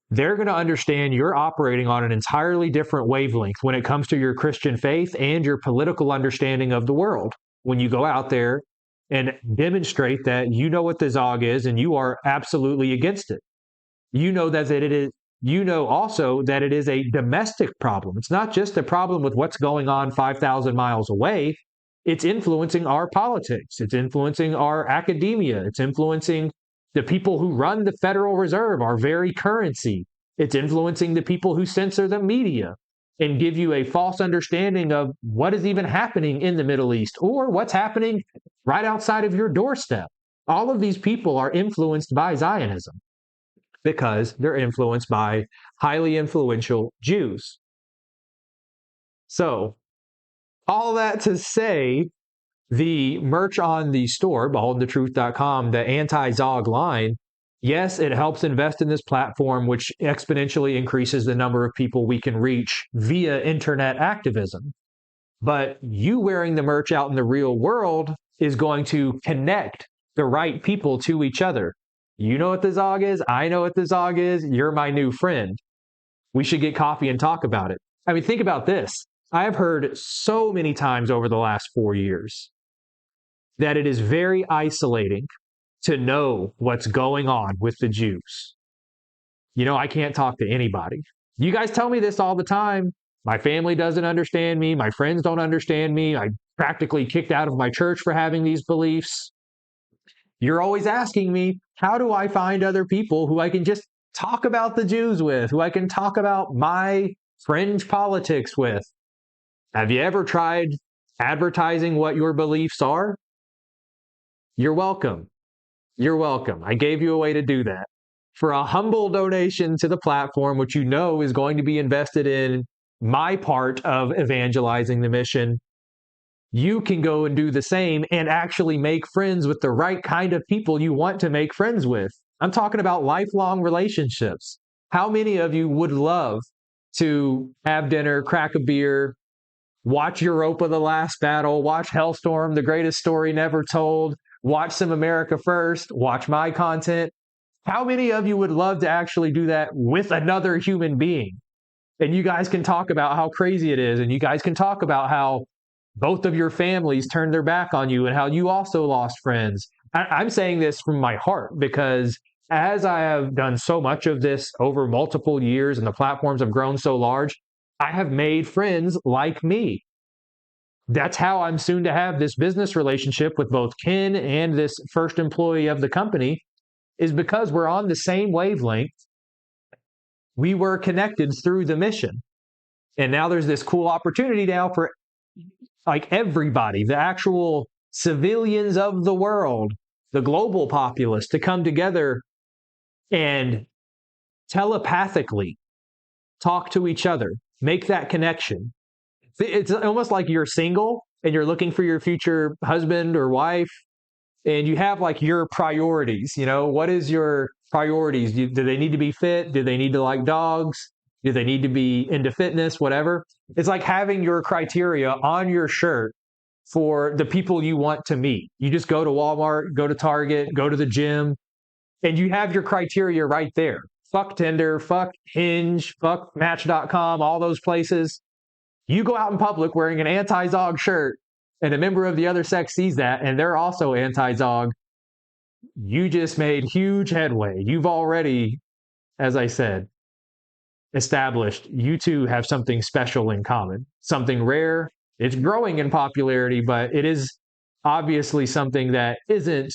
They're going to understand you're operating on an entirely different wavelength when it comes to your Christian faith and your political understanding of the world. When you go out there and demonstrate that you know what the Zog is and you are absolutely against it. You know that it is. You know also that it is a domestic problem. It's not just a problem with what's going on 5,000 miles away. It's influencing our politics. It's influencing our academia. It's influencing the people who run the Federal Reserve, our very currency. It's influencing the people who censor the media and give you a false understanding of what is even happening in the Middle East or what's happening right outside of your doorstep. All of these people are influenced by Zionism because they're influenced by highly influential Jews. So, all that to say, the merch on the store, BeholdenToTruth.com, the anti-Zog line, yes, it helps invest in this platform, which exponentially increases the number of people we can reach via internet activism. But you wearing the merch out in the real world is going to connect the right people to each other. You know what the Zog is. I know what the Zog is. You're my new friend. We should get coffee and talk about it. I mean, think about this. I have heard so many times over the last 4 years that it is very isolating to know what's going on with the Jews. You know, I can't talk to anybody. You guys tell me this all the time. My family doesn't understand me. My friends don't understand me. I'm practically kicked out of my church for having these beliefs. You're always asking me, how do I find other people who I can just talk about the Jews with, who I can talk about my fringe politics with? Have you ever tried advertising what your beliefs are? You're welcome. You're welcome. I gave you a way to do that. For a humble donation to the platform, which you know is going to be invested in my part of evangelizing the mission, you can go and do the same and actually make friends with the right kind of people you want to make friends with. I'm talking about lifelong relationships. How many of you would love to have dinner, crack a beer, watch Europa The Last Battle, watch Hellstorm, The Greatest Story Never Told, watch some America First, watch my content? How many of you would love to actually do that with another human being? And you guys can talk about how crazy it is, and you guys can talk about how both of your families turned their back on you and how you also lost friends. I'm saying this from my heart because as I have done so much of this over multiple years and the platforms have grown so large, I have made friends like me. That's how I'm soon to have this business relationship with both Ken and this first employee of the company, is because we're on the same wavelength. We were connected through the mission. And now there's this cool opportunity now for like everybody, the actual civilians of the world, the global populace, to come together and telepathically talk to each other, make that connection. It's almost like you're single and you're looking for your future husband or wife, and you have like your priorities. You know, what is your priorities? Do they need to be fit? Do they need to like dogs? Do they need to be into fitness? Whatever. It's like having your criteria on your shirt for the people you want to meet. You just go to Walmart, go to Target, go to the gym, and you have your criteria right there. Fuck Tinder, fuck Hinge, fuck Match.com, all those places. You go out in public wearing an anti-Zog shirt, and a member of the other sex sees that, and they're also anti-Zog. You just made huge headway. You've already, as I said, established you two have something special in common, something rare. It's growing in popularity, but it is obviously something that isn't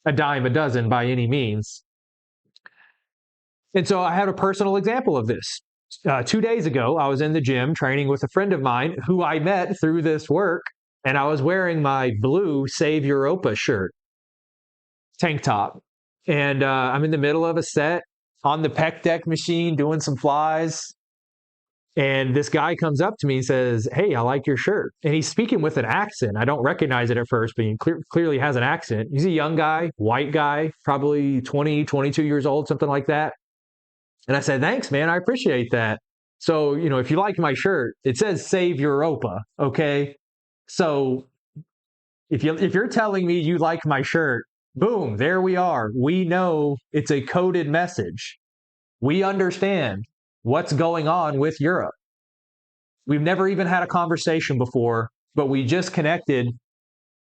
a dime a dozen by any means. And so I have a personal example of this. 2 days ago, I was in the gym training with a friend of mine who I met through this work, and I was wearing my blue Save Europa shirt, tank top. And I'm in the middle of a set on the pec deck machine doing some flies. And this guy comes up to me and says, "Hey, I like your shirt." And he's speaking with an accent. I don't recognize it at first, but he clearly has an accent. He's a young guy, white guy, probably 20, 22 years old, something like that. And I said, "Thanks, man. I appreciate that. So, you know, if you like my shirt, it says Save Europa, okay? So if you're telling me you like my shirt, boom, there we are. We know it's a coded message. We understand what's going on with Europe. We've never even had a conversation before, but we just connected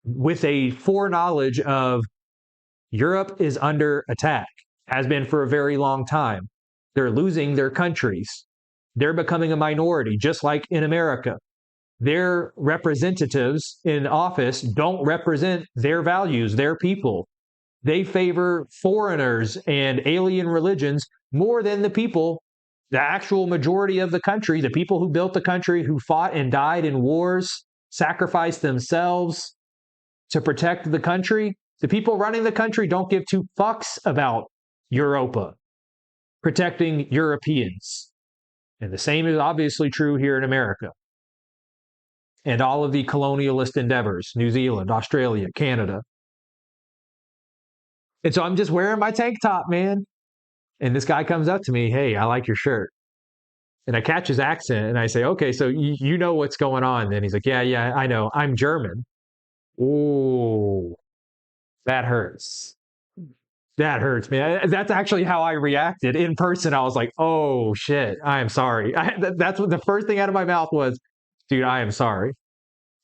with a foreknowledge of Europe is under attack, has been for a very long time. They're losing their countries. They're becoming a minority, just like in America. Their representatives in office don't represent their values, their people. They favor foreigners and alien religions more than the people, the actual majority of the country, the people who built the country, who fought and died in wars, sacrificed themselves to protect the country. The people running the country don't give two fucks about Europa protecting Europeans. And the same is obviously true here in America. And all of the colonialist endeavors, New Zealand, Australia, Canada. And so I'm just wearing my tank top, man. And this guy comes up to me, "Hey, I like your shirt." And I catch his accent and I say, "Okay, so you know what's going on." And he's like, yeah, I know. I'm German." Ooh, that hurts. That hurts, man. That's actually how I reacted in person. I was like, "Oh shit, I am sorry." That's what the first thing out of my mouth was, "Dude, I am sorry."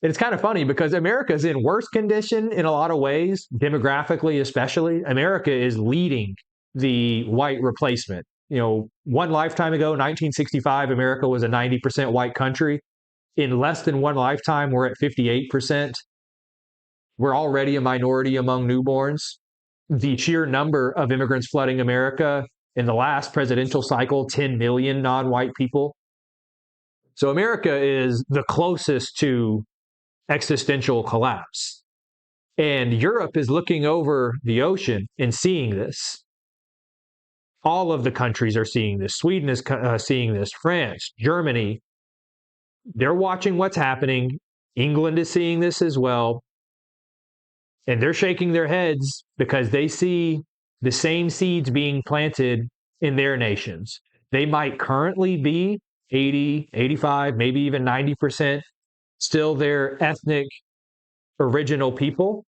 And it's kind of funny because America is in worse condition in a lot of ways, demographically especially. America is leading the white replacement. You know, one lifetime ago, 1965, America was a 90% white country. In less than one lifetime, we're at 58%. We're already a minority among newborns. The sheer number of immigrants flooding America in the last presidential cycle, 10 million non-white people. So America is the closest to existential collapse. And Europe is looking over the ocean and seeing this. All of the countries are seeing this. Sweden is seeing this. France, Germany. They're watching what's happening. England is seeing this as well. And they're shaking their heads because they see the same seeds being planted in their nations. They might currently be 80, 85, maybe even 90% still their ethnic original people,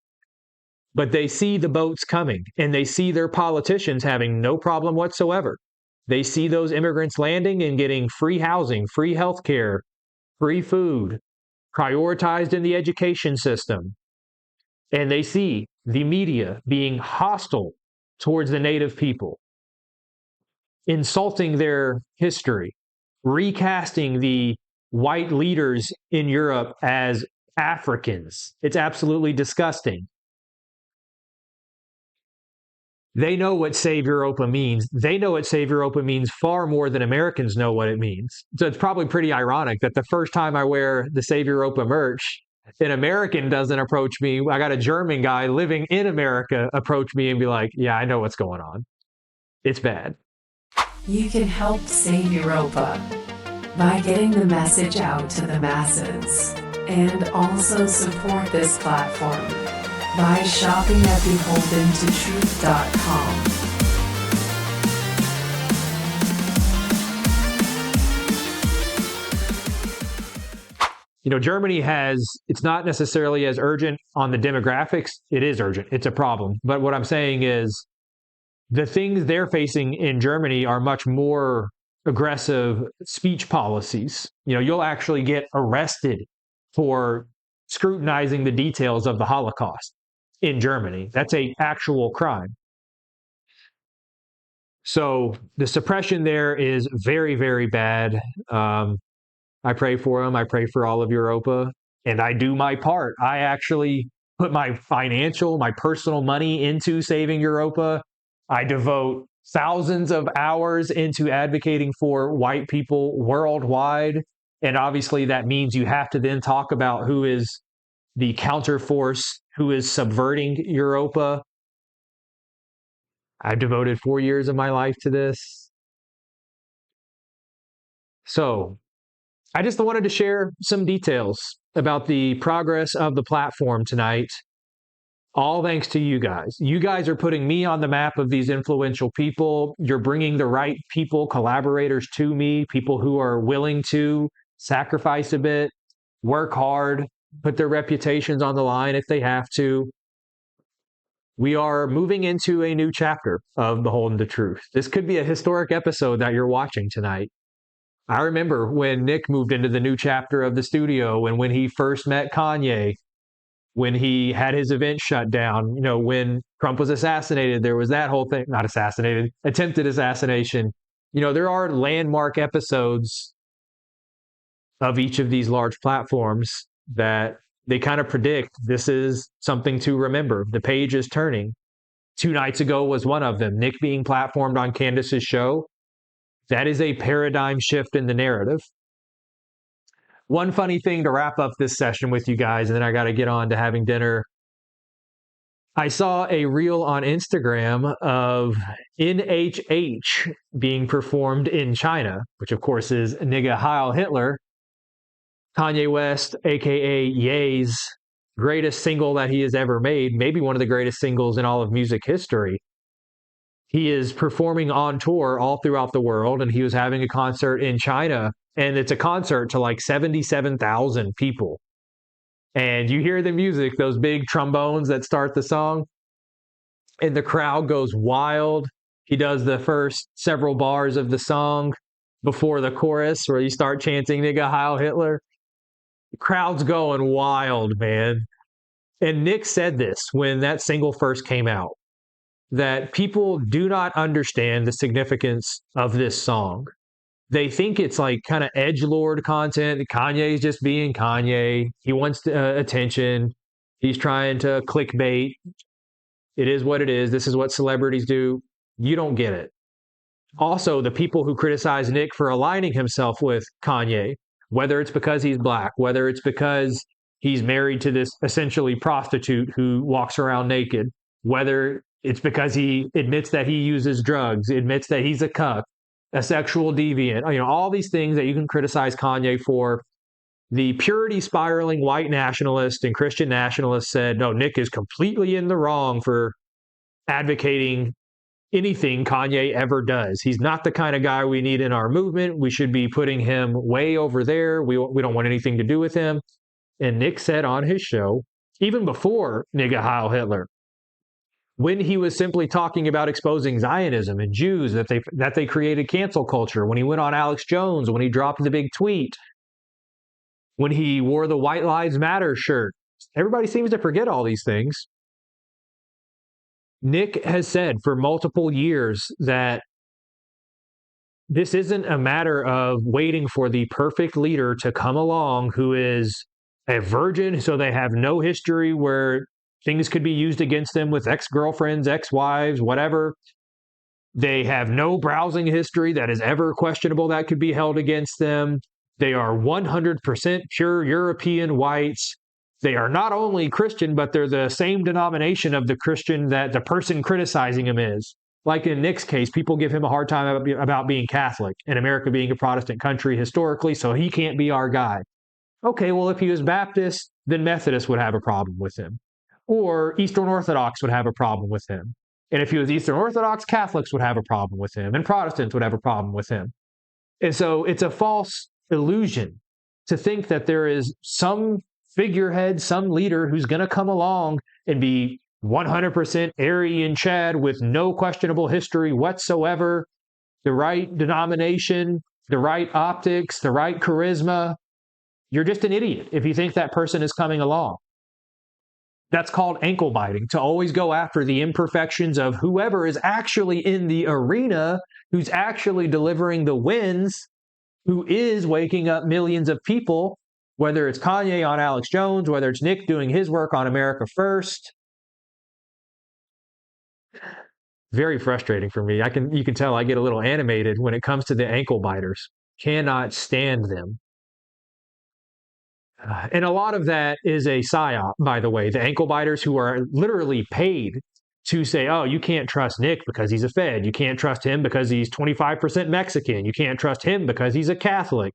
but they see the boats coming and they see their politicians having no problem whatsoever. They see those immigrants landing and getting free housing, free healthcare, free food, prioritized in the education system. And they see the media being hostile towards the native people, insulting their history, recasting the white leaders in Europe as Africans. It's absolutely disgusting. They know what Save Europa means. They know what Save Europa means far more than Americans know what it means. So it's probably pretty ironic that the first time I wear the Save Europa merch, an American doesn't approach me. I got a German guy living in America approach me and be like, yeah, I know what's going on. It's bad. You can help save Europa by getting the message out to the masses and also support this platform by shopping at beholdentotruth.com. Germany it's not necessarily as urgent on the demographics. It is urgent. It's a problem. But what I'm saying is the things they're facing in Germany are much more aggressive speech policies. You'll actually get arrested for scrutinizing the details of the Holocaust in Germany. That's an actual crime. So the suppression there is very, very bad. I pray for them. I pray for all of Europa. And I do my part. I actually put my personal money into saving Europa. I devote thousands of hours into advocating for white people worldwide. And obviously that means you have to then talk about who is the counterforce, who is subverting Europa. I've devoted 4 years of my life to this. So I just wanted to share some details about the progress of the platform tonight. All thanks to you guys. You guys are putting me on the map of these influential people. You're bringing the right people, collaborators to me, people who are willing to sacrifice a bit, work hard, put their reputations on the line if they have to. We are moving into a new chapter of Beholden To Truth. This could be a historic episode that you're watching tonight. I remember when Nick moved into the new chapter of the studio and when he first met Kanye, when he had his event shut down, when Trump was assassinated, there was that whole thing, not assassinated, attempted assassination. There are landmark episodes of each of these large platforms that they kind of predict this is something to remember. The page is turning. 2 nights ago was one of them. Nick being platformed on Candace's show. That is a paradigm shift in the narrative. One funny thing to wrap up this session with you guys, and then I got to get on to having dinner. I saw a reel on Instagram of NHH being performed in China, which of course is Nigga Heil Hitler. Kanye West, aka Ye's greatest single that he has ever made, maybe one of the greatest singles in all of music history. He is performing on tour all throughout the world, and he was having a concert in China, and it's a concert to like 77,000 people. And you hear the music, those big trombones that start the song, and the crowd goes wild. He does the first several bars of the song before the chorus where you start chanting Nigga Heil Hitler. The crowd's going wild, man. And Nick said this when that single first came out, that people do not understand the significance of this song. They think it's like kind of edgelord content. Kanye's just being Kanye. He wants attention. He's trying to clickbait. It is what it is. This is what celebrities do. You don't get it. Also, the people who criticize Nick for aligning himself with Kanye, whether it's because he's black, whether it's because he's married to this essentially prostitute who walks around naked, whether it's because he admits that he uses drugs, admits that he's a cuck, a sexual deviant, all these things that you can criticize Kanye for. The purity spiraling white nationalist and Christian nationalists said, no, Nick is completely in the wrong for advocating anything Kanye ever does. He's not the kind of guy we need in our movement. We should be putting him way over there. We don't want anything to do with him. And Nick said on his show, even before Nigga Heil Hitler, when he was simply talking about exposing Zionism and Jews, that they created cancel culture, when he went on Alex Jones, when he dropped the big tweet, when he wore the White Lives Matter shirt. Everybody seems to forget all these things. Nick has said for multiple years that this isn't a matter of waiting for the perfect leader to come along who is a virgin, so they have no history where things could be used against them with ex-girlfriends, ex-wives, whatever. They have no browsing history that is ever questionable that could be held against them. They are 100% pure European whites. They are not only Christian, but they're the same denomination of the Christian that the person criticizing him is. Like in Nick's case, people give him a hard time about being Catholic and America being a Protestant country historically, so he can't be our guy. Okay, well, if he was Baptist, then Methodists would have a problem with him. Or Eastern Orthodox would have a problem with him. And if he was Eastern Orthodox, Catholics would have a problem with him, and Protestants would have a problem with him. And so it's a false illusion to think that there is some figurehead, some leader who's going to come along and be 100% Aryan Chad with no questionable history whatsoever, the right denomination, the right optics, the right charisma. You're just an idiot if you think that person is coming along. That's called ankle biting, to always go after the imperfections of whoever is actually in the arena, who's actually delivering the wins, who is waking up millions of people, whether it's Kanye on Alex Jones, whether it's Nick doing his work on America First. Very frustrating for me. You can tell I get a little animated when it comes to the ankle biters. Cannot stand them. And a lot of that is a psyop, by the way. The ankle biters who are literally paid to say, oh, you can't trust Nick because he's a Fed. You can't trust him because he's 25% Mexican. You can't trust him because he's a Catholic.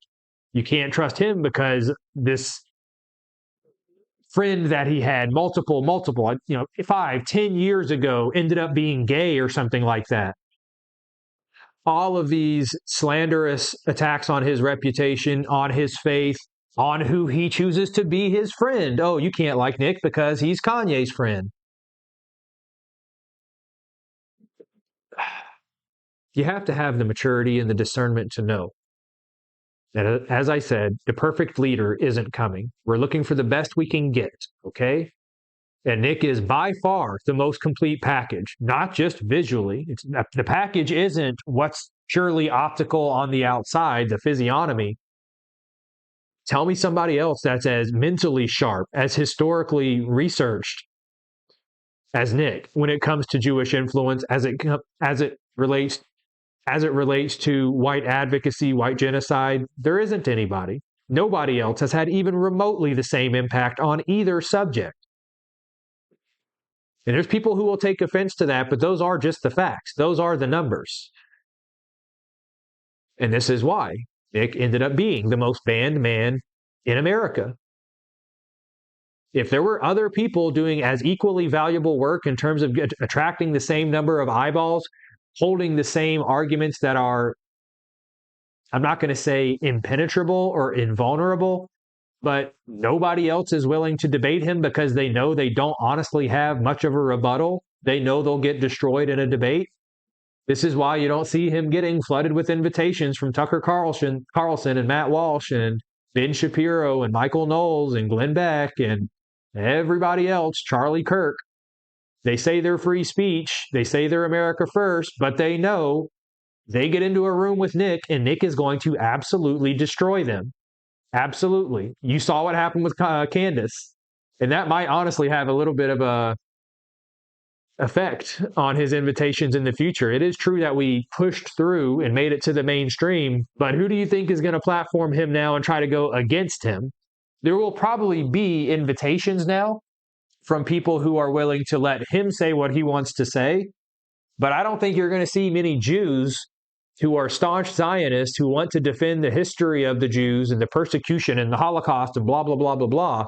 You can't trust him because this friend that he had multiple, 5, 10 years ago ended up being gay or something like that. All of these slanderous attacks on his reputation, on his faith, on who he chooses to be his friend. Oh, you can't like Nick because he's Kanye's friend. You have to have the maturity and the discernment to know that, as I said, the perfect leader isn't coming. We're looking for the best we can get, okay? And Nick is by far the most complete package, not just visually. The package isn't what's purely optical on the outside, the physiognomy. Tell me somebody else that's as mentally sharp, as historically researched as Nick when it comes to Jewish influence, as it relates to white advocacy, white genocide. There isn't anybody. Nobody else has had even remotely the same impact on either subject. And there's people who will take offense to that, but those are just the facts. Those are the numbers. And this is why Nick ended up being the most banned man in America. If there were other people doing as equally valuable work in terms of attracting the same number of eyeballs, holding the same arguments that are, I'm not going to say impenetrable or invulnerable, but nobody else is willing to debate him because they know they don't honestly have much of a rebuttal. They know they'll get destroyed in a debate. This is why you don't see him getting flooded with invitations from Tucker Carlson and Matt Walsh and Ben Shapiro and Michael Knowles and Glenn Beck and everybody else, Charlie Kirk. They say they're free speech. They say they're America First, but they know they get into a room with Nick and Nick is going to absolutely destroy them. Absolutely. You saw what happened with Candace, and that might honestly have a little bit of a effect on his invitations in the future. It is true that we pushed through and made it to the mainstream, but who do you think is going to platform him now and try to go against him? There will probably be invitations now from people who are willing to let him say what he wants to say, but I don't think you're going to see many Jews who are staunch Zionists who want to defend the history of the Jews and the persecution and the Holocaust and blah, blah, blah, blah, blah,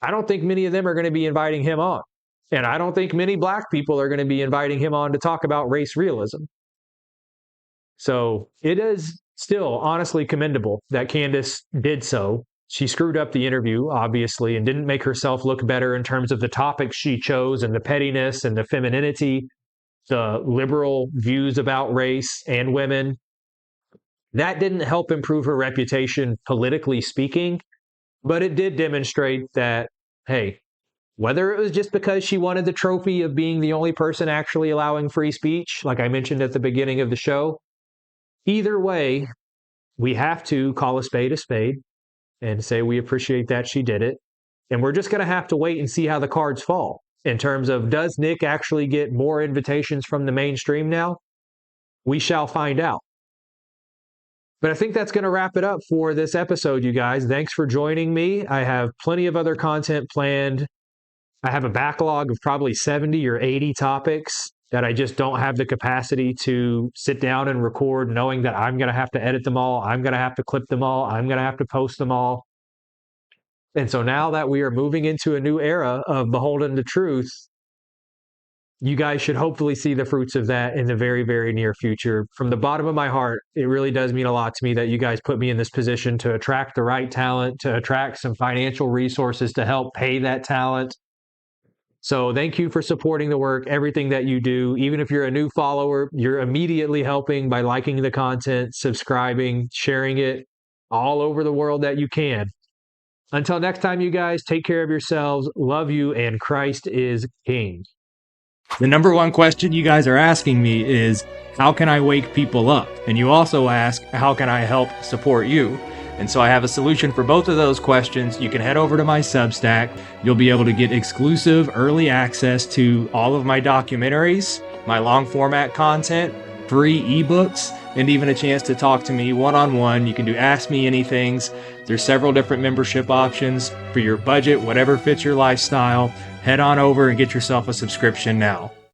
I don't think many of them are going to be inviting him on. And I don't think many black people are going to be inviting him on to talk about race realism. So it is still honestly commendable that Candace did so. She screwed up the interview, obviously, and didn't make herself look better in terms of the topics she chose and the pettiness and the femininity, the liberal views about race and women. That didn't help improve her reputation politically speaking, but it did demonstrate that, hey, whether it was just because she wanted the trophy of being the only person actually allowing free speech, like I mentioned at the beginning of the show, either way, we have to call a spade and say we appreciate that she did it. And we're just going to have to wait and see how the cards fall in terms of, does Nick actually get more invitations from the mainstream now? We shall find out. But I think that's going to wrap it up for this episode, you guys. Thanks for joining me. I have plenty of other content planned. I have a backlog of probably 70 or 80 topics that I just don't have the capacity to sit down and record, knowing that I'm going to have to edit them all. I'm going to have to clip them all. I'm going to have to post them all. And so now that we are moving into a new era of Beholden to Truth, you guys should hopefully see the fruits of that in the very, very near future. From the bottom of my heart, it really does mean a lot to me that you guys put me in this position to attract the right talent, to attract some financial resources to help pay that talent. So thank you for supporting the work, everything that you do. Even if you're a new follower, you're immediately helping by liking the content, subscribing, sharing it all over the world that you can. Until next time, you guys, take care of yourselves. Love you, and Christ is King. The number one question you guys are asking me is, how can I wake people up? And you also ask, how can I help support you? And so I have a solution for both of those questions. You can head over to my Substack. You'll be able to get exclusive early access to all of my documentaries, my long format content, free ebooks, and even a chance to talk to me one-on-one. You can do Ask Me Anythings. There's several different membership options for your budget, whatever fits your lifestyle. Head on over and get yourself a subscription now.